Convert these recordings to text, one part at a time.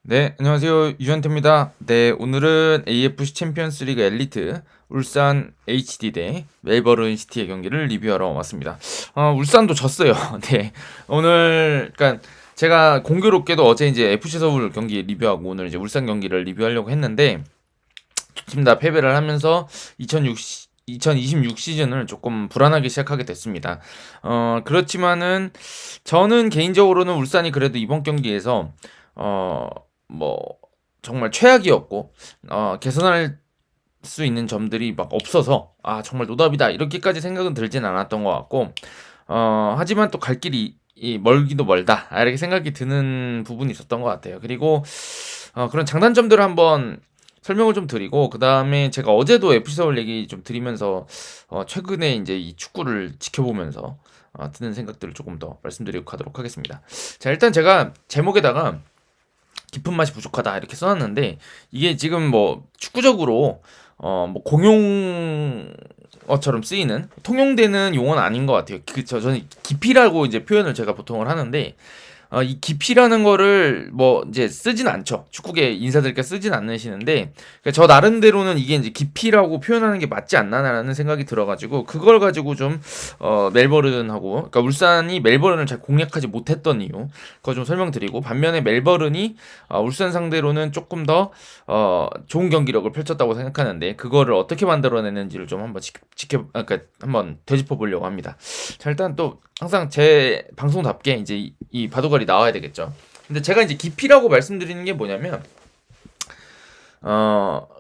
네, 안녕하세요. 유현태입니다. 네, 오늘은 AFC 챔피언스 리그 엘리트 울산 HD 대 멜버른 시티의 경기를 리뷰하러 왔습니다. 울산도 졌어요. 네, 오늘, 그러니까 제가 공교롭게도 어제 이제 FC 서울 경기 리뷰하고 오늘 이제 울산 경기를 리뷰하려고 했는데 팀 다 패배를 하면서 2026 시즌을 조금 불안하게 시작하게 됐습니다. 그렇지만은 저는 개인적으로는 울산이 그래도 이번 경기에서 어, 뭐 정말 최악이었고 개선할 수 있는 점들이 막 없어서 정말 노답이다 이렇게까지 생각은 들진 않았던 것 같고 하지만 또 갈 길이 멀기도 멀다 이렇게 생각이 드는 부분이 있었던 것 같아요. 그리고 그런 장단점들을 한번 설명을 좀 드리고 그 다음에 제가 어제도 FC 서울 얘기 좀 드리면서 최근에 이제 이 축구를 지켜보면서 드는 생각들을 조금 더 말씀드리고 가도록 하겠습니다. 자, 일단 제가 제목에다가 깊은 맛이 부족하다 이렇게 써놨는데 이게 지금 뭐 축구적으로 뭐 공용어처럼 쓰이는 통용되는 용어는 아닌 것 같아요. 저는 깊이라고 이제 표현을 제가 보통을 하는데 이 깊이라는 거를 뭐 이제 쓰진 않죠. 축구계 인사들께 쓰진 않으시는데 그러니까 저 나름대로는 이게 이제 깊이라고 표현하는 게 맞지 않나라는 생각이 들어가지고 그걸 가지고 좀 멜버른하고 그러니까 울산이 멜버른을 잘 공략하지 못했던 이유 그거 좀 설명드리고 반면에 멜버른이 울산 상대로는 조금 더 좋은 경기력을 펼쳤다고 생각하는데 그거를 어떻게 만들어내는지를 좀 한번 그러니까 한번 되짚어 보려고 합니다. 자, 일단 또 항상 제 방송답게 이제 이 바둑알이 나와야 되겠죠. 근데 제가 이제 깊이라고 말씀드리는 게 뭐냐면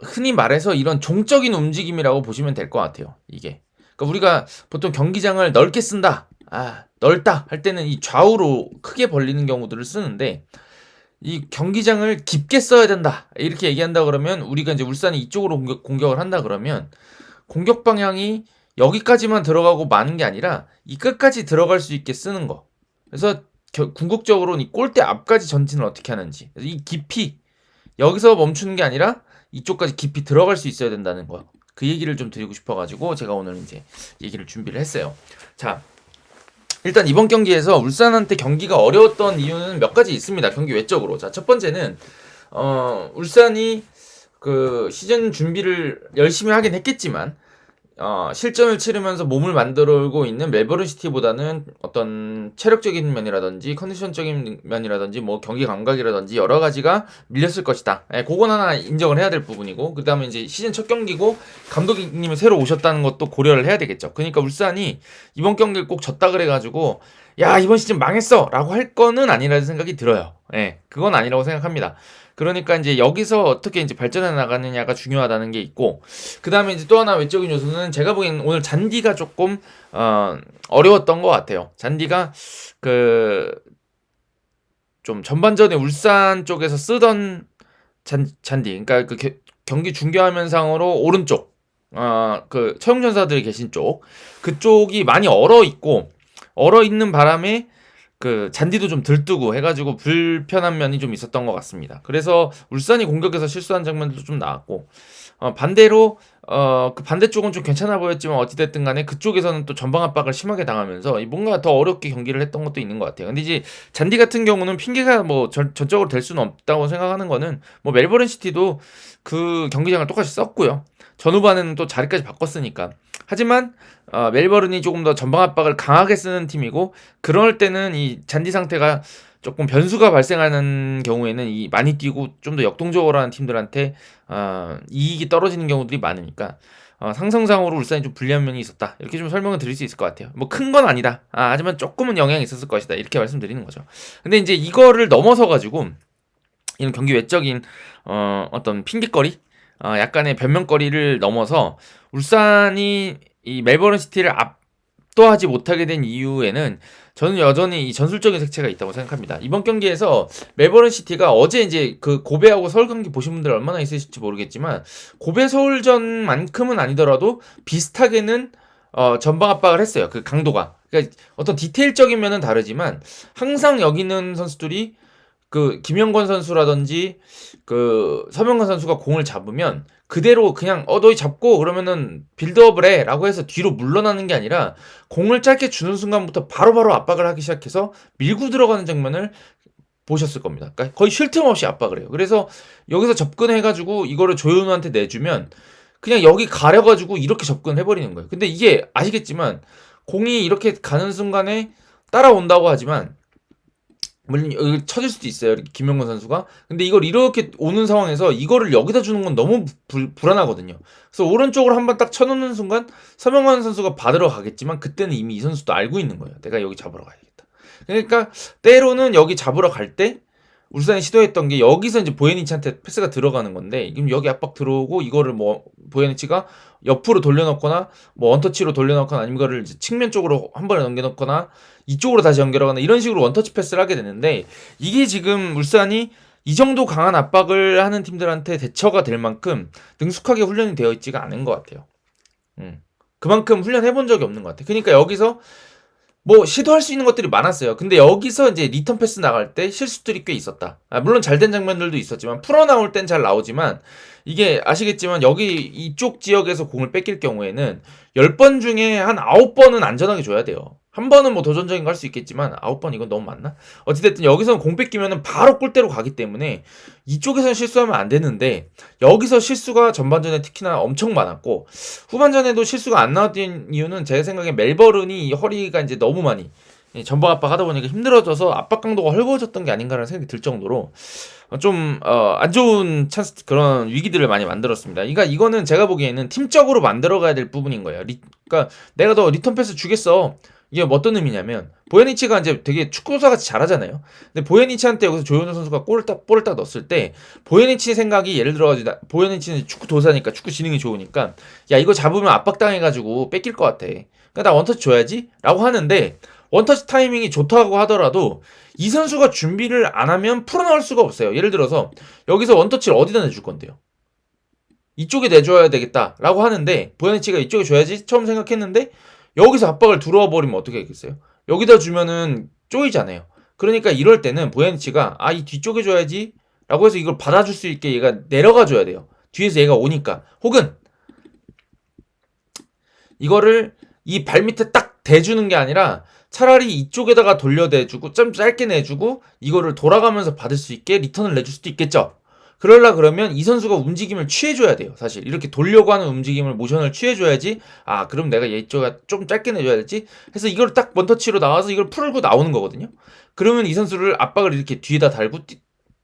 흔히 말해서 이런 종적인 움직임이라고 보시면 될 것 같아요. 이게 그러니까 우리가 보통 경기장을 넓게 쓴다, 넓다 할 때는 이 좌우로 크게 벌리는 경우들을 쓰는데 이 경기장을 깊게 써야 된다 이렇게 얘기한다 그러면 우리가 이제 울산이 이쪽으로 공격을 한다 그러면 공격 방향이 여기까지만 들어가고 마는 게 아니라 이 끝까지 들어갈 수 있게 쓰는 거. 그래서 궁극적으로 이 골대 앞까지 전진을 어떻게 하는지. 그래서 이 깊이 여기서 멈추는 게 아니라 이쪽까지 깊이 들어갈 수 있어야 된다는 거. 그 얘기를 좀 드리고 싶어가지고 제가 오늘 이제 얘기를 준비를 했어요. 자, 일단 이번 경기에서 울산한테 경기가 어려웠던 이유는 몇 가지 있습니다. 경기 외적으로. 자, 첫 번째는 울산이 그 시즌 준비를 열심히 하긴 했겠지만 실전을 치르면서 몸을 만들고 있는 멜버른 시티보다는 어떤 체력적인 면이라든지 컨디션적인 면이라든지 뭐 경기 감각이라든지 여러 가지가 밀렸을 것이다. 그건 하나 인정을 해야 될 부분이고 그 다음에 이제 시즌 첫 경기고 감독님이 새로 오셨다는 것도 고려를 해야 되겠죠. 그러니까 울산이 이번 경기를 꼭 졌다 그래가지고 야 이번 시즌 망했어 라고 할 거는 아니라는 생각이 들어요. 그건 아니라고 생각합니다. 그러니까 이제 여기서 어떻게 이제 발전해 나가느냐가 중요하다는 게 있고, 그 다음에 이제 또 하나 외적인 요소는 제가 보기엔 오늘 잔디가 조금, 어려웠던 것 같아요. 잔디가 좀 전반전에 울산 쪽에서 쓰던 잔디, 그러니까 경기 중계화면상으로 오른쪽, 처용전사들이 계신 쪽, 그쪽이 많이 얼어 있는 바람에 잔디도 좀 들뜨고 해가지고 불편한 면이 좀 있었던 것 같습니다. 그래서 울산이 공격에서 실수한 장면도 좀 나왔고 반대로 그 반대쪽은 좀 괜찮아 보였지만 어찌됐든 간에 그쪽에서는 또 전방 압박을 심하게 당하면서 뭔가 더 어렵게 경기를 했던 것도 있는 것 같아요. 근데 이제 잔디 같은 경우는 핑계가 뭐 전적으로 될 수는 없다고 생각하는 거는 뭐 멜버른 시티도 그 경기장을 똑같이 썼고요. 전후반에는 또 자리까지 바꿨으니까. 하지만 멜버른이 조금 더 전방 압박을 강하게 쓰는 팀이고 그럴 때는 이 잔디 상태가 조금 변수가 발생하는 경우에는 이 많이 뛰고 좀 더 역동적으로 하는 팀들한테 이익이 떨어지는 경우들이 많으니까 상성상으로 울산이 좀 불리한 면이 있었다 이렇게 좀 설명을 드릴 수 있을 것 같아요. 뭐 큰 건 아니다. 하지만 조금은 영향이 있었을 것이다 이렇게 말씀드리는 거죠. 근데 이제 이거를 넘어서 가지고 이런 경기 외적인 어떤 핑계거리 약간의 변명거리를 넘어서 울산이 이 멜버른 시티를 압도하지 못하게 된 이유에는 저는 여전히 이 전술적인 색채가 있다고 생각합니다. 이번 경기에서 멜버른 시티가 어제 이제 그 고베하고 서울 경기 보신 분들 얼마나 있으실지 모르겠지만 고베 서울전만큼은 아니더라도 비슷하게는 전방 압박을 했어요. 그 강도가. 그러니까 어떤 디테일적인 면은 다르지만 항상 여기 있는 선수들이 김영권 선수라든지 서명관 선수가 공을 잡으면 그대로 그냥 너희 잡고 그러면은 빌드업을 해 라고 해서 뒤로 물러나는 게 아니라 공을 짧게 주는 순간부터 바로바로 압박을 하기 시작해서 밀고 들어가는 장면을 보셨을 겁니다. 그러니까 거의 쉴 틈 없이 압박을 해요. 그래서 여기서 접근해가지고 이거를 조현우한테 내주면 그냥 여기 가려가지고 이렇게 접근해버리는 거예요. 근데 이게 아시겠지만 공이 이렇게 가는 순간에 따라온다고 하지만 물론 여기 쳐질 수도 있어요. 김영건 선수가. 근데 이걸 이렇게 오는 상황에서 이거를 여기다 주는 건 너무 불안하거든요. 그래서 오른쪽으로 한번 딱 쳐놓는 순간 서명관 선수가 받으러 가겠지만 그때는 이미 이 선수도 알고 있는 거예요. 내가 여기 잡으러 가야겠다. 그러니까 때로는 여기 잡으러 갈 때 울산이 시도했던 게 여기서 이제 보헤니치한테 패스가 들어가는 건데 지금 여기 압박 들어오고 이거를 뭐 보헤니치가 옆으로 돌려놓거나 뭐 원터치로 돌려놓거나 아니면 이거를 이제 측면 쪽으로 한 번에 넘겨놓거나 이쪽으로 다시 연결하거나 이런 식으로 원터치 패스를 하게 되는데 이게 지금 울산이 이 정도 강한 압박을 하는 팀들한테 대처가 될 만큼 능숙하게 훈련이 되어 있지가 않은 것 같아요. 그만큼 훈련해본 적이 없는 것 같아요. 그러니까 여기서 뭐 시도할 수 있는 것들이 많았어요. 근데 여기서 이제 리턴 패스 나갈 때 실수들이 꽤 있었다. 물론 잘된 장면들도 있었지만 풀어 나올 땐 잘 나오지만 이게 아시겠지만 여기 이쪽 지역에서 공을 뺏길 경우에는 10번 중에 한 9번은 안전하게 줘야 돼요. 한 번은 뭐 도전적인 거 할 수 있겠지만 9번 이건 너무 많나? 어찌됐든 여기서는 공 뺏기면은 바로 골대로 가기 때문에 이쪽에서는 실수하면 안 되는데 여기서 실수가 전반전에 특히나 엄청 많았고 후반전에도 실수가 안 나왔던 이유는 제 생각에 멜버른이 허리가 이제 너무 많이 전방 압박하다 보니까 힘들어져서 압박 강도가 헐거워졌던 게 아닌가라는 생각이 들 정도로 좀 안 좋은 찬스 그런 위기들을 많이 만들었습니다. 그러니까 이거는 제가 보기에는 팀적으로 만들어가야 될 부분인 거예요. 그러니까 내가 더 리턴 패스 주겠어. 이게 뭐 어떤 의미냐면 보헤니치가 이제 되게 축구사같이 잘하잖아요. 근데 보헤니치한테 여기서 조현우 선수가 볼을 딱 넣었을 때 보헤니치 생각이 예를 들어가지고 보헤니치는 축구 도사니까 축구 지능이 좋으니까 야 이거 잡으면 압박당해가지고 뺏길 것 같아. 그러니까 나 원터치 줘야지 라고 하는데 원터치 타이밍이 좋다고 하더라도 이 선수가 준비를 안 하면 풀어나올 수가 없어요. 예를 들어서 여기서 원터치를 어디다 내줄 건데요. 이쪽에 내줘야 되겠다라고 하는데 보헤니치가 이쪽에 줘야지 처음 생각했는데 여기서 압박을 들어와 버리면 어떻게 하겠어요? 여기다 주면은 쪼이잖아요. 그러니까 이럴 때는 보헤니치가 이 뒤쪽에 줘야지 라고 해서 이걸 받아줄 수 있게 얘가 내려가 줘야 돼요. 뒤에서 얘가 오니까. 혹은 이거를 이 발밑에 딱 대주는 게 아니라 차라리 이쪽에다가 돌려대주고 좀 짧게 내주고 이거를 돌아가면서 받을 수 있게 리턴을 내줄 수도 있겠죠. 그러면 이 선수가 움직임을 취해줘야 돼요. 사실 이렇게 돌려고 하는 움직임을 모션을 취해줘야지 그럼 내가 이쪽에 좀 짧게 내줘야지 해서 이걸 딱 원터치로 나와서 이걸 풀고 나오는 거거든요. 그러면 이 선수를 압박을 이렇게 뒤에다 달고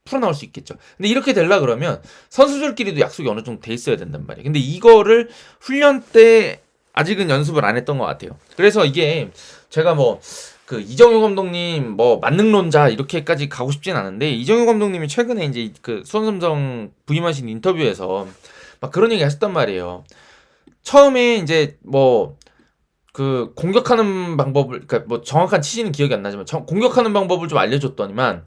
풀어나올 수 있겠죠. 근데 이렇게 되려 그러면 선수들끼리도 약속이 어느 정도 돼 있어야 된단 말이에요. 근데 이거를 훈련 때 아직은 연습을 안 했던 것 같아요. 그래서 이게 제가 그 이정효 감독님 만능론자 이렇게까지 가고 싶진 않은데 이정효 감독님이 최근에 이제 그 수원삼성 부임하신 인터뷰에서 막 그런 얘기 하셨단 말이에요. 처음에 이제 그 공격하는 방법을 그러니까 정확한 취지는 기억이 안 나지만 공격하는 방법을 좀 알려줬더니만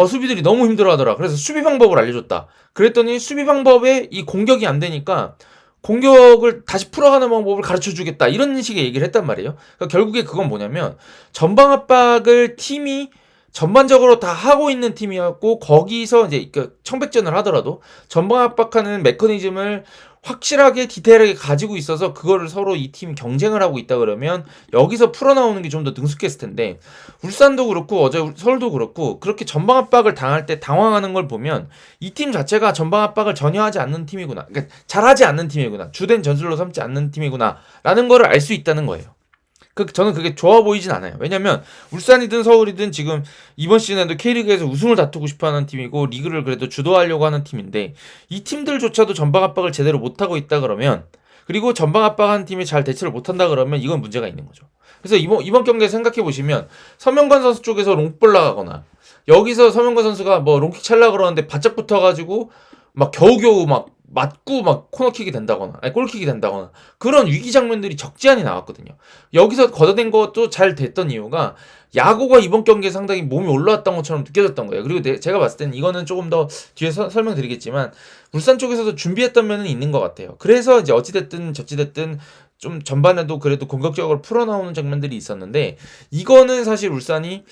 수비들이 너무 힘들어하더라. 그래서 수비 방법을 알려줬다. 그랬더니 수비 방법에 이 공격이 안 되니까 공격을 다시 풀어가는 방법을 가르쳐주겠다 이런 식의 얘기를 했단 말이에요. 그러니까 결국에 그건 뭐냐면 전방 압박을 팀이 전반적으로 다 하고 있는 팀이었고 거기서 이제 청백전을 하더라도 전방 압박하는 메커니즘을 확실하게 디테일하게 가지고 있어서 그거를 서로 이 팀이 경쟁을 하고 있다 그러면 여기서 풀어나오는 게 좀 더 능숙했을 텐데 울산도 그렇고 어제 서울도 그렇고 그렇게 전방 압박을 당할 때 당황하는 걸 보면 이 팀 자체가 전방 압박을 전혀 하지 않는 팀이구나. 그러니까 잘하지 않는 팀이구나. 주된 전술로 삼지 않는 팀이구나. 라는 거를 알 수 있다는 거예요. 저는 그게 좋아 보이진 않아요. 왜냐면 울산이든 서울이든 지금 이번 시즌에도 K리그에서 우승을 다투고 싶어하는 팀이고 리그를 그래도 주도하려고 하는 팀인데 이 팀들조차도 전방 압박을 제대로 못하고 있다 그러면 그리고 전방 압박한 팀이 잘 대처를 못한다 그러면 이건 문제가 있는 거죠. 그래서 이번 경기에 생각해 보시면 서명관 선수 쪽에서 롱볼 나가거나 여기서 서명관 선수가 롱킥 찰라 그러는데 바짝 붙어가지고 막 겨우겨우 막 맞고 막 코너킥이 된다거나 골킥이 된다거나 그런 위기 장면들이 적지 않이 나왔거든요. 여기서 걷어낸 것도 잘 됐던 이유가 야구가 이번 경기에 상당히 몸이 올라왔던 것처럼 느껴졌던 거예요. 그리고 제가 봤을 땐 이거는 조금 더 뒤에 설명드리겠지만 울산 쪽에서도 준비했던 면은 있는 것 같아요. 그래서 이제 어찌됐든 저찌됐든 좀 전반에도 그래도 공격적으로 풀어나오는 장면들이 있었는데 이거는 사실 울산이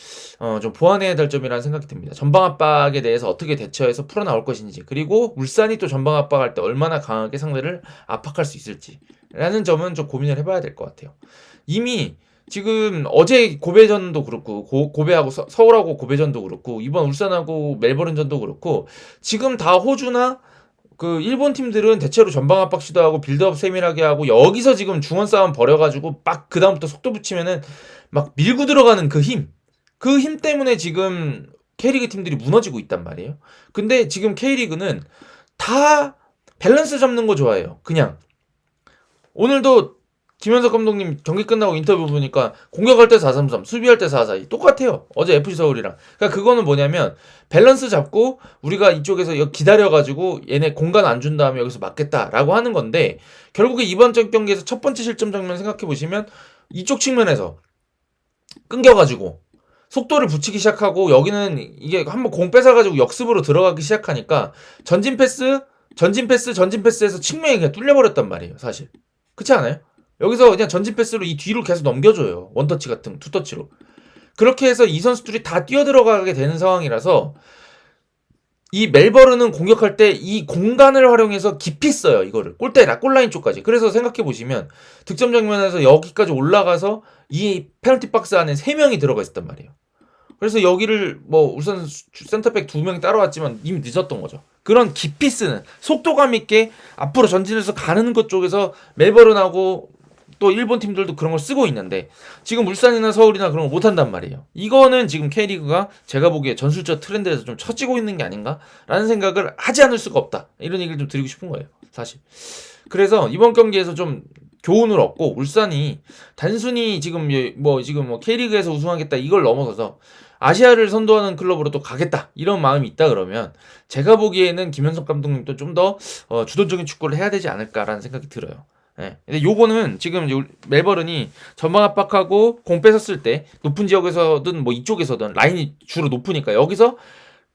좀 보완해야 될 점이라는 생각이 듭니다. 전방 압박에 대해서 어떻게 대처해서 풀어나올 것인지 그리고 울산이 또 전방 압박할 때 얼마나 강하게 상대를 압박할 수 있을지 라는 점은 좀 고민을 해봐야 될 것 같아요. 이미 지금 어제 고베전도 그렇고 고베하고 서울하고 고베전도 그렇고 이번 울산하고 멜버른전도 그렇고 지금 다 호주나 그 일본 팀들은 대체로 전방 압박 시도하고 빌드업 세밀하게 하고 여기서 지금 중원 싸움 벌여가지고 막 그 다음부터 속도 붙이면은 막 밀고 들어가는 그 힘 때문에 지금 K리그 팀들이 무너지고 있단 말이에요. 근데 지금 K리그는 다 밸런스 잡는 거 좋아해요. 그냥 오늘도 김현석 감독님 경기 끝나고 인터뷰 보니까 공격할 때 4-3-3, 수비할 때 4-4-2 똑같아요. 어제 FC 서울이랑. 그러니까 그거는 뭐냐면 밸런스 잡고 우리가 이쪽에서 기다려가지고 얘네 공간 안 준 다음에 여기서 맞겠다라고 하는 건데 결국에 이번 경기에서 첫 번째 실점 장면 생각해 보시면 이쪽 측면에서 끊겨가지고 속도를 붙이기 시작하고 여기는 이게 한번 공 뺏어가지고 역습으로 들어가기 시작하니까 전진 패스에서 측면이 그냥 뚫려버렸단 말이에요. 사실. 그렇지 않아요? 여기서 그냥 전진 패스로 이 뒤로 계속 넘겨줘요. 원터치 같은 투터치로. 그렇게 해서 이 선수들이 다 뛰어들어가게 되는 상황이라서 이 멜버른은 공격할 때 이 공간을 활용해서 깊이 써요. 이거를 골라인 쪽까지. 그래서 생각해 보시면 득점 장면에서 여기까지 올라가서 이 페널티 박스 안에 3명이 들어가 있었단 말이에요. 그래서 여기를 뭐 울산 센터백 2명이 따라왔지만 이미 늦었던 거죠. 그런 깊이 쓰는 속도감 있게 앞으로 전진해서 가는 것 쪽에서 멜버른하고 또 일본 팀들도 그런 걸 쓰고 있는데 지금 울산이나 서울이나 그런 거 못한단 말이에요. 이거는 지금 K리그가 제가 보기에 전술적 트렌드에서 좀 처지고 있는 게 아닌가라는 생각을 하지 않을 수가 없다. 이런 얘기를 좀 드리고 싶은 거예요. 사실. 그래서 이번 경기에서 좀 교훈을 얻고 울산이 단순히 지금 K리그에서 우승하겠다 이걸 넘어서서 아시아를 선도하는 클럽으로 또 가겠다 이런 마음이 있다 그러면 제가 보기에는 김현석 감독님도 좀 더 주도적인 축구를 해야 되지 않을까라는 생각이 들어요. 예. 근데 요거는 지금 멜버른이 전방 압박하고 공 뺏었을 때 높은 지역에서든 뭐 이쪽에서든 라인이 주로 높으니까 여기서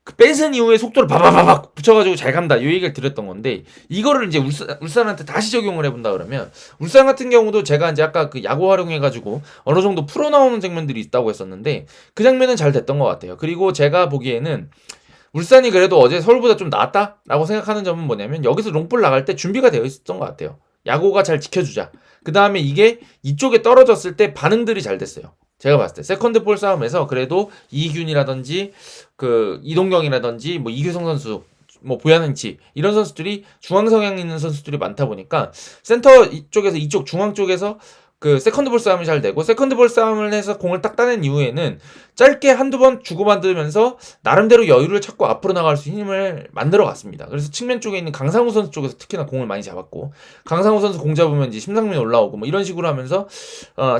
그 뺏은 이후에 속도를 바바바박 붙여가지고 잘 간다 이 얘기를 드렸던 건데 이거를 이제 울산한테 다시 적용을 해본다 그러면 울산 같은 경우도 제가 이제 아까 그 야구 활용해가지고 어느 정도 풀어 나오는 장면들이 있다고 했었는데 그 장면은 잘 됐던 것 같아요. 그리고 제가 보기에는 울산이 그래도 어제 서울보다 좀 낫다라고 생각하는 점은 뭐냐면 여기서 롱볼 나갈 때 준비가 되어 있었던 것 같아요. 야구가 잘 지켜주자. 그 다음에 이게 이쪽에 떨어졌을 때 반응들이 잘 됐어요. 제가 봤을 때 세컨드 볼 싸움에서 그래도 이균이라든지 그 이동경이라든지 뭐 이규성 선수 뭐 보야는치 이런 선수들이 중앙 성향 있는 선수들이 많다 보니까 센터 이쪽에서 이쪽 중앙 쪽에서 그 세컨드 볼 싸움이 잘 되고 세컨드 볼 싸움을 해서 공을 딱 따낸 이후에는 짧게 한두 번 주고받으면서 나름대로 여유를 찾고 앞으로 나갈 수 있는 힘을 만들어 갔습니다. 그래서 측면 쪽에 있는 강상우 선수 쪽에서 특히나 공을 많이 잡았고 강상우 선수 공 잡으면 이제 심상민 올라오고 뭐 이런 식으로 하면서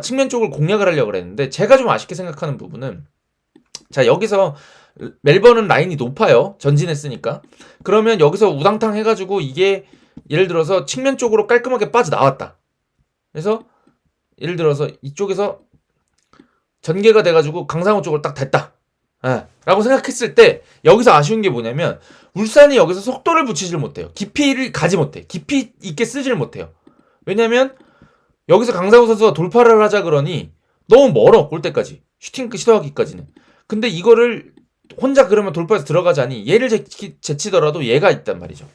측면 쪽을 공략을 하려고 그랬는데 제가 좀 아쉽게 생각하는 부분은 자 여기서 멜버른 라인이 높아요. 전진했으니까. 그러면 여기서 우당탕 해가지고 이게 예를 들어서 측면 쪽으로 깔끔하게 빠져나왔다. 그래서 예를 들어서 이쪽에서 전개가 돼가지고 강상우 쪽으로 딱 됐다. 라고 생각했을 때 여기서 아쉬운 게 뭐냐면 울산이 여기서 속도를 붙이질 못해요. 깊이를 가지 못해. 깊이 있게 쓰질 못해요. 왜냐면 여기서 강상우 선수가 돌파를 하자 그러니 너무 멀어 골대까지. 슈팅 시도하기까지는. 근데 이거를 혼자 그러면 돌파해서 들어가자니 얘를 제치더라도 얘가 있단 말이죠.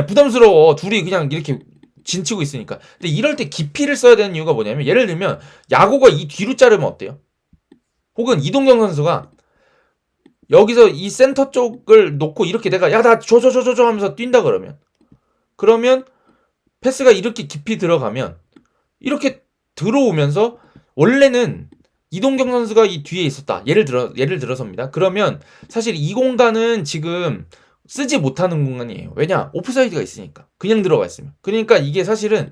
부담스러워. 둘이 그냥 이렇게 진치고 있으니까. 근데 이럴 때 깊이를 써야 되는 이유가 뭐냐면 예를 들면 야구가 이 뒤로 자르면 어때요? 혹은 이동경 선수가 여기서 이 센터 쪽을 놓고 이렇게 내가 야 나 줘 하면서 뛴다 그러면 패스가 이렇게 깊이 들어가면 이렇게 들어오면서 원래는 이동경 선수가 이 뒤에 있었다. 예를 들어서입니다. 그러면 사실 이 공간은 지금 쓰지 못하는 공간이에요. 왜냐? 오프사이드가 있으니까. 그냥 들어가 있으면. 그러니까 이게 사실은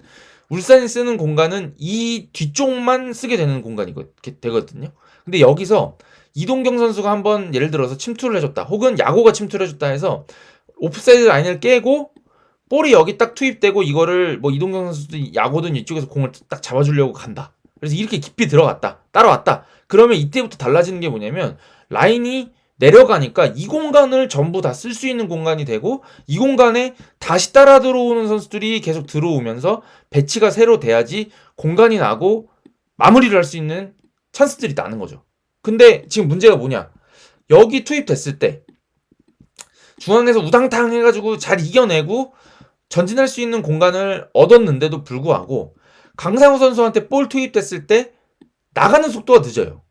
울산이 쓰는 공간은 이 뒤쪽만 쓰게 되는 공간이 되거든요. 근데 여기서 이동경 선수가 한번 예를 들어서 침투를 해줬다. 혹은 야구가 침투를 해줬다 해서 오프사이드 라인을 깨고 볼이 여기 딱 투입되고 이거를 뭐 이동경 선수도 야구든 이쪽에서 공을 딱 잡아주려고 간다. 그래서 이렇게 깊이 들어갔다. 따라왔다. 그러면 이때부터 달라지는 게 뭐냐면 라인이 내려가니까 이 공간을 전부 다 쓸 수 있는 공간이 되고 이 공간에 다시 따라 들어오는 선수들이 계속 들어오면서 배치가 새로 돼야지 공간이 나고 마무리를 할 수 있는 찬스들이 나는 거죠. 근데 지금 문제가 뭐냐? 여기 투입됐을 때 중앙에서 우당탕 해가지고 잘 이겨내고 전진할 수 있는 공간을 얻었는데도 불구하고 강상우 선수한테 볼 투입됐을 때 나가는 속도가 늦어요.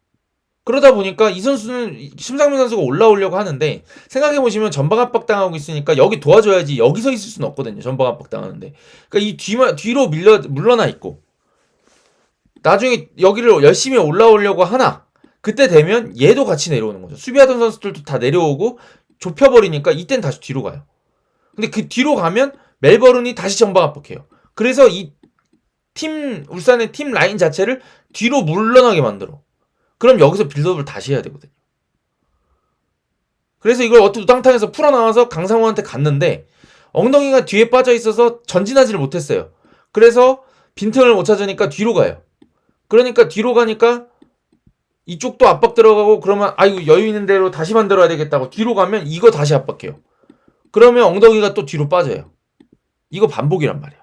그러다 보니까 이 선수는 심상민 선수가 올라오려고 하는데 생각해보시면 전방 압박 당하고 있으니까 여기 도와줘야지 여기서 있을 수는 없거든요. 전방 압박 당하는데. 그러니까 이 뒤로 물러나 있고 나중에 여기를 열심히 올라오려고 하나 그때 되면 얘도 같이 내려오는 거죠. 수비하던 선수들도 다 내려오고 좁혀버리니까 이땐 다시 뒤로 가요. 근데 그 뒤로 가면 멜버른이 다시 전방 압박해요. 그래서 이 울산의 팀 라인 자체를 뒤로 물러나게 만들어. 그럼 여기서 빌드업을 다시 해야 되거든요. 그래서 이걸 어떻게 우당탕에서 풀어나와서 강상우한테 갔는데 엉덩이가 뒤에 빠져 있어서 전진하지를 못했어요. 그래서 빈틈을 못 찾으니까 뒤로 가요. 그러니까 뒤로 가니까 이쪽도 압박 들어가고 그러면 아이고 여유 있는 대로 다시 만들어야 되겠다고 뒤로 가면 이거 다시 압박해요. 그러면 엉덩이가 또 뒤로 빠져요. 이거 반복이란 말이야.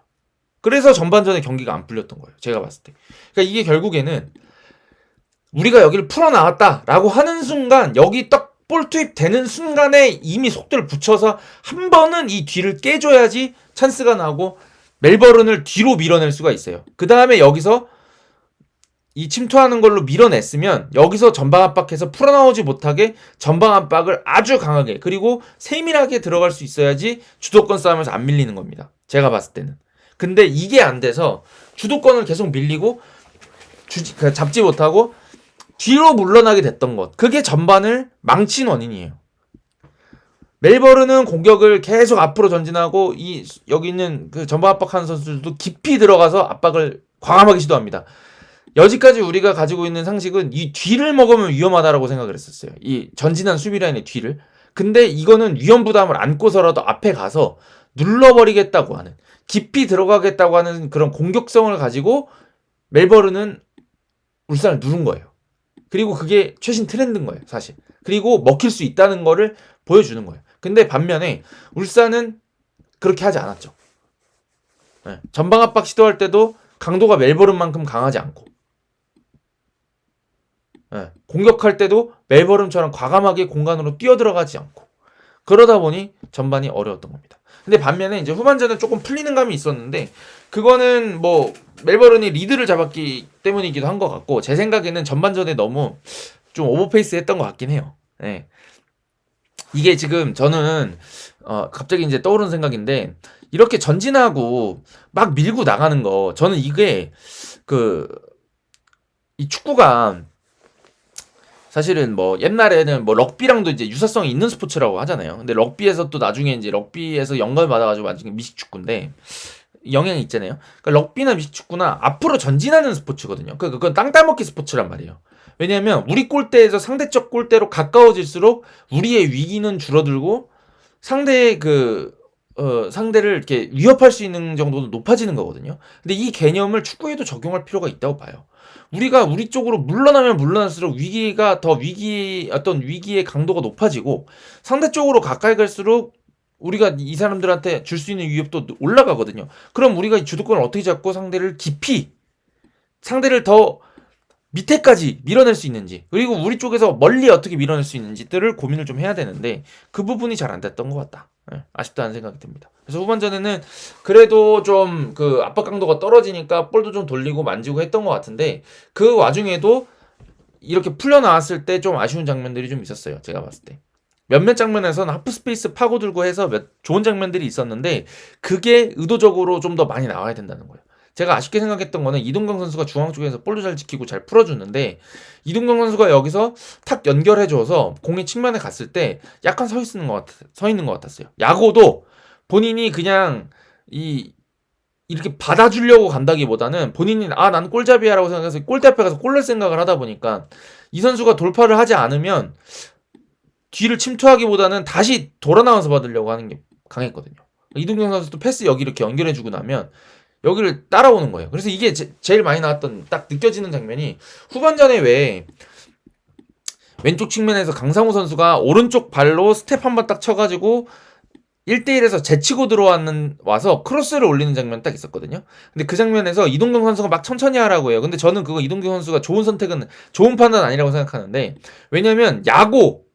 그래서 전반전에 경기가 안 풀렸던 거예요. 제가 봤을 때. 그러니까 이게 결국에는 우리가 여기를 풀어나왔다라고 하는 순간 여기 딱 볼 투입되는 순간에 이미 속도를 붙여서 한 번은 이 뒤를 깨줘야지 찬스가 나고 멜버른을 뒤로 밀어낼 수가 있어요. 그 다음에 여기서 이 침투하는 걸로 밀어냈으면 여기서 전방 압박해서 풀어나오지 못하게 전방 압박을 아주 강하게 그리고 세밀하게 들어갈 수 있어야지 주도권 싸움에서 안 밀리는 겁니다. 제가 봤을 때는. 근데 이게 안 돼서 주도권을 계속 밀리고 잡지 못하고 뒤로 물러나게 됐던 것. 그게 전반을 망친 원인이에요. 멜버른은 공격을 계속 앞으로 전진하고 여기 있는 그 전방 압박하는 선수들도 깊이 들어가서 압박을 과감하게 시도합니다. 여지까지 우리가 가지고 있는 상식은 이 뒤를 먹으면 위험하다라고 생각을 했었어요. 이 전진한 수비라인의 뒤를. 근데 이거는 위험 부담을 안고서라도 앞에 가서 눌러버리겠다고 하는 깊이 들어가겠다고 하는 그런 공격성을 가지고 멜버른은 울산을 누른 거예요. 그리고 그게 최신 트렌드인 거예요, 사실. 그리고 먹힐 수 있다는 거를 보여주는 거예요. 근데 반면에 울산은 그렇게 하지 않았죠. 네. 전방 압박 시도할 때도 강도가 멜버른만큼 강하지 않고 네. 공격할 때도 멜버른처럼 과감하게 공간으로 뛰어들어가지 않고 그러다 보니 전반이 어려웠던 겁니다. 근데 반면에 이제 후반전에 조금 풀리는 감이 있었는데 그거는 뭐 멜버른이 리드를 잡았기 때문이기도 한 것 같고 제 생각에는 전반전에 너무 좀 오버페이스 했던 것 같긴 해요. 네. 이게 지금 저는 갑자기 이제 떠오르는 생각인데 이렇게 전진하고 막 밀고 나가는 거 저는 이게 이 축구가 사실은 뭐 옛날에는 뭐 럭비랑도 이제 유사성이 있는 스포츠라고 하잖아요. 근데 럭비에서 또 나중에 이제 럭비에서 영감을 받아가지고 만든 게 미식축구인데 영향이 있잖아요. 그러니까 럭비나 미식축구나 앞으로 전진하는 스포츠거든요. 그건 땅 따먹기 스포츠란 말이에요. 왜냐하면 우리 골대에서 상대적 골대로 가까워질수록 우리의 위기는 줄어들고 상대의 상대를 이렇게 위협할 수 있는 정도도 높아지는 거거든요. 근데 이 개념을 축구에도 적용할 필요가 있다고 봐요. 우리가 우리 쪽으로 물러나면 물러날수록 어떤 위기의 강도가 높아지고 상대 쪽으로 가까이 갈수록 우리가 이 사람들한테 줄 수 있는 위협도 올라가거든요. 그럼 우리가 이 주도권을 어떻게 잡고 상대를 더 밑에까지 밀어낼 수 있는지 그리고 우리 쪽에서 멀리 어떻게 밀어낼 수 있는지들을 고민을 좀 해야 되는데 그 부분이 잘 안 됐던 것 같다. 아쉽다는 생각이 듭니다. 그래서 후반전에는 그래도 좀 압박 강도가 떨어지니까 볼도 좀 돌리고 만지고 했던 것 같은데 그 와중에도 이렇게 풀려나왔을 때 좀 아쉬운 장면들이 좀 있었어요. 제가 봤을 때. 몇몇 장면에서는 하프스페이스 파고들고 해서 좋은 장면들이 있었는데 그게 의도적으로 좀 더 많이 나와야 된다는 거예요. 제가 아쉽게 생각했던 거는 이동경 선수가 중앙 쪽에서 볼도 잘 지키고 잘 풀어주는데 이동경 선수가 여기서 탁 연결해줘서 공이 측면에 갔을 때 약간 서 있는 것 같았어요. 야고도 본인이 그냥 이렇게 받아주려고 간다기보다는 본인이 난 골잡이야라고 생각해서 골대 앞에 가서 골 넣을 생각을 하다 보니까 이 선수가 돌파를 하지 않으면 뒤를 침투하기보다는 다시 돌아 나와서 받으려고 하는 게 강했거든요. 이동경 선수도 패스 여기 이렇게 연결해주고 나면 여기를 따라오는 거예요. 그래서 이게 제일 많이 나왔던 딱 느껴지는 장면이 후반전에 왜 왼쪽 측면에서 강상우 선수가 오른쪽 발로 스텝 한번 딱 쳐가지고 1대1에서 제치고 와서 크로스를 올리는 장면 딱 있었거든요. 근데 그 장면에서 이동경 선수가 막 천천히 하라고 해요. 근데 저는 그거 이동경 선수가 좋은 판단 아니라고 생각하는데 왜냐면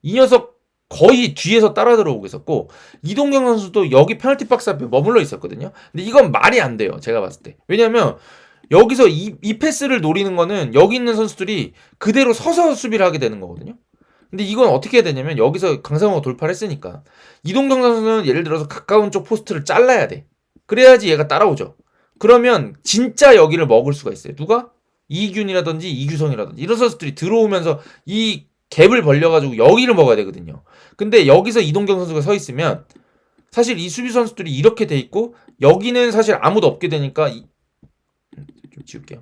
이 녀석 거의 뒤에서 따라 들어오고 있었고 이동경 선수도 여기 페널티 박스 앞에 머물러 있었거든요. 근데 이건 말이 안 돼요. 제가 봤을 때. 왜냐면 여기서 이 패스를 노리는 거는 여기 있는 선수들이 그대로 서서 수비를 하게 되는 거거든요. 근데 이건 어떻게 해야 되냐면 여기서 강상호가 돌파를 했으니까 이동경 선수는 예를 들어서 가까운 쪽 포스트를 잘라야 돼. 그래야지 얘가 따라오죠. 그러면 진짜 여기를 먹을 수가 있어요. 누가? 이균이라든지 이규성이라든지 이런 선수들이 들어오면서 이 갭을 벌려가지고 여기를 먹어야 되거든요. 근데 여기서 이동경 선수가 서 있으면 사실 이 수비 선수들이 이렇게 돼 있고 여기는 사실 아무도 없게 되니까 좀 지울게요.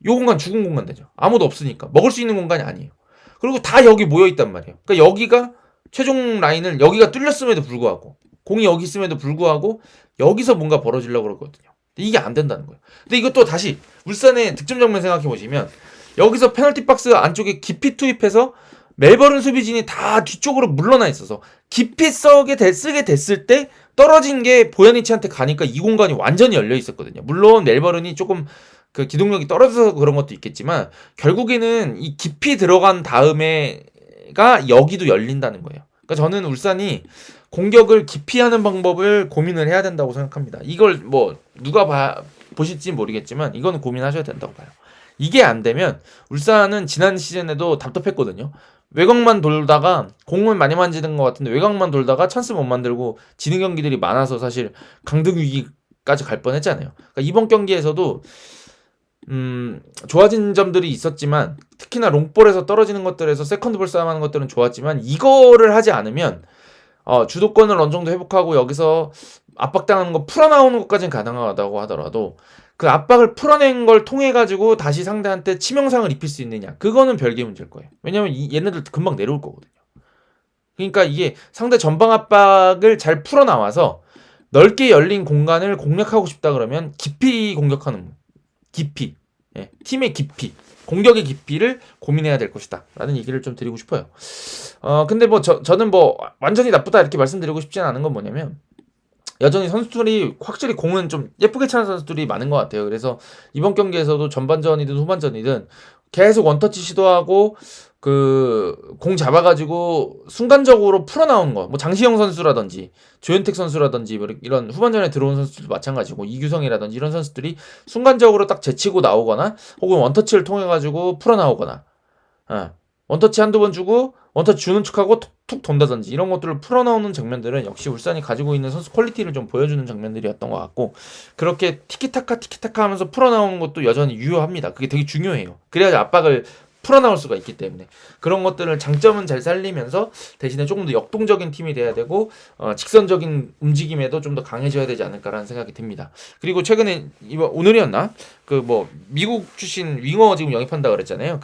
요 공간 죽은 공간 되죠. 아무도 없으니까 먹을 수 있는 공간이 아니에요. 그리고 다 여기 모여 있단 말이에요. 그러니까 여기가 최종 라인을 여기가 뚫렸음에도 불구하고 공이 여기 있음에도 불구하고 여기서 뭔가 벌어지려고 그러거든요. 근데 이게 안 된다는 거예요. 근데 이것도 다시 울산의 득점 장면 생각해 보시면 여기서 페널티 박스 안쪽에 깊이 투입해서 멜버른 수비진이 다 뒤쪽으로 물러나 있어서 깊이 쓰게 됐을 때 떨어진 게 보야니치한테 가니까 이 공간이 완전히 열려 있었거든요. 물론 멜버른이 조금 그 기동력이 떨어져서 그런 것도 있겠지만 결국에는 이 깊이 들어간 다음에가 여기도 열린다는 거예요. 그러니까 저는 울산이 공격을 깊이 하는 방법을 고민을 해야 된다고 생각합니다. 이걸 뭐 누가 보실지 모르겠지만 이거는 고민하셔야 된다고 봐요. 이게 안 되면 울산은 지난 시즌에도 답답했거든요. 외곽만 돌다가 공을 많이 만지는 것 같은데 외곽만 돌다가 찬스 못 만들고 지는 경기들이 많아서 사실 강등 위기까지 갈 뻔했잖아요. 그러니까 이번 경기에서도 좋아진 점들이 있었지만 특히나 롱볼에서 떨어지는 것들에서 세컨드볼 싸움하는 것들은 좋았지만 이거를 하지 않으면 주도권을 어느 정도 회복하고 여기서 압박당하는 거 풀어나오는 것까지는 가능하다고 하더라도 그 압박을 풀어낸 걸 통해 가지고 다시 상대한테 치명상을 입힐 수 있느냐 그거는 별개 문제일 거예요. 왜냐면 얘네들 금방 내려올 거거든요. 그러니까 이게 상대 전방 압박을 잘 풀어나와서 넓게 열린 공간을 공략하고 싶다 그러면 깊이 공격하는 깊이 팀의 깊이 공격의 깊이를 고민해야 될 것이다 라는 얘기를 좀 드리고 싶어요. 근데 뭐 저는 뭐 완전히 나쁘다 이렇게 말씀드리고 싶지는 않은 건 뭐냐면 여전히 선수들이 확실히 공은 좀 예쁘게 차는 선수들이 많은 것 같아요. 그래서 이번 경기에서도 전반전이든 후반전이든 계속 원터치 시도하고 그 공 잡아가지고 순간적으로 풀어나오는 거, 뭐 장시영 선수라든지 조현택 선수라든지 뭐 이런 후반전에 들어온 선수들도 마찬가지고 이규성이라든지 이런 선수들이 순간적으로 딱 제치고 나오거나 혹은 원터치를 통해 가지고 풀어나오거나 원터치 한두 번 주고 원터치 주는 척하고 툭 돈다든지 이런 것들을 풀어나오는 장면들은 역시 울산이 가지고 있는 선수 퀄리티를 좀 보여주는 장면들이었던 것 같고 그렇게 티키타카 하면서 풀어나오는 것도 여전히 유효합니다. 그게 되게 중요해요. 그래야 압박을 풀어나올 수가 있기 때문에 그런 것들을 장점은 잘 살리면서 대신에 조금 더 역동적인 팀이 돼야 되고 직선적인 움직임에도 좀 더 강해져야 되지 않을까라는 생각이 듭니다. 그리고 최근에 오늘이었나 그 뭐 미국 출신 윙어 지금 영입한다 그랬잖아요.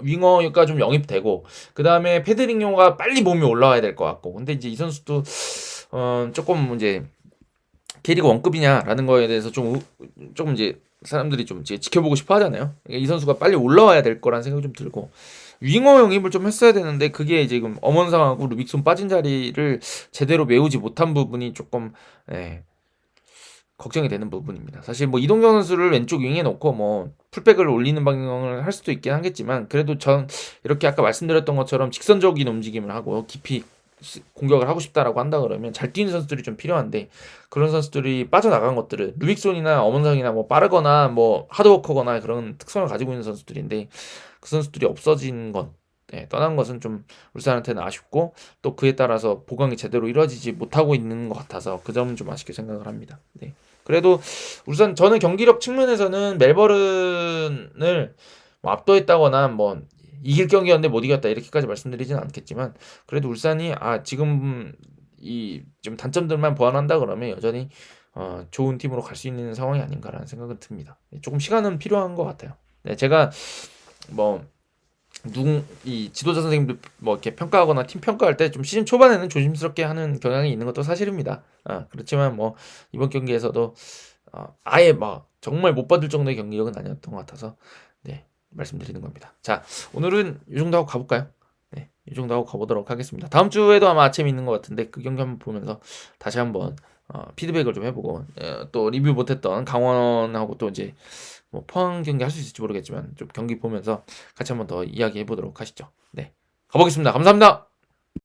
윙어가 좀 영입되고 그 다음에 페드링요가 빨리 몸이 올라와야 될 것 같고 근데 이제 이 선수도 조금 이제 K리그 원급이냐라는 거에 대해서 조금 이제 사람들이 좀 이제 지켜보고 싶어 하잖아요. 이 선수가 빨리 올라와야 될 거라는 생각이 좀 들고 윙어 영입을 좀 했어야 되는데 그게 지금 엄원상하고 루빅손 빠진 자리를 제대로 메우지 못한 부분이 조금 걱정이 되는 부분입니다. 사실 뭐 이동경 선수를 왼쪽 윙에 놓고 뭐 풀백을 올리는 방향을 할 수도 있긴 하겠지만 그래도 전 이렇게 아까 말씀드렸던 것처럼 직선적인 움직임을 하고 깊이 공격을 하고 싶다라고 한다 그러면 잘 뛰는 선수들이 좀 필요한데 그런 선수들이 빠져나간 것들을 루빅손이나 엄원상이나 뭐 빠르거나 뭐 하드워커거나 그런 특성을 가지고 있는 선수들인데 그 선수들이 없어진 건 떠난 것은 좀 울산한테는 아쉽고 또 그에 따라서 보강이 제대로 이루어지지 못하고 있는 것 같아서 그 점은 좀 아쉽게 생각을 합니다. 네. 그래도 울산 저는 경기력 측면에서는 멜버른을 뭐 압도했다거나 뭐 이길 경기였는데 못 이겼다 이렇게까지 말씀드리진 않겠지만 그래도 울산이 지금 이 좀 단점들만 보완한다 그러면 여전히 좋은 팀으로 갈 수 있는 상황이 아닌가라는 생각은 듭니다. 조금 시간은 필요한 것 같아요. 네, 제가 뭐 이 지도자 선생님들 뭐 이렇게 평가하거나 팀 평가할 때 좀 시즌 초반에는 조심스럽게 하는 경향이 있는 것도 사실입니다. 그렇지만 뭐 이번 경기에서도 아예 막 정말 못 받을 정도의 경기력은 아니었던 것 같아서 네. 말씀드리는 겁니다. 자, 오늘은 이 정도 하고 가볼까요? 네, 이 정도 하고 가보도록 하겠습니다. 다음 주에도 아마 아침에 있는 것 같은데 그 경기 한번 보면서 다시 한번 피드백을 좀 해보고 또 리뷰 못했던 강원하고 또 이제 뭐 포항 경기 할 수 있을지 모르겠지만 좀 경기 보면서 같이 한번 더 이야기해 보도록 하시죠. 네, 가보겠습니다. 감사합니다.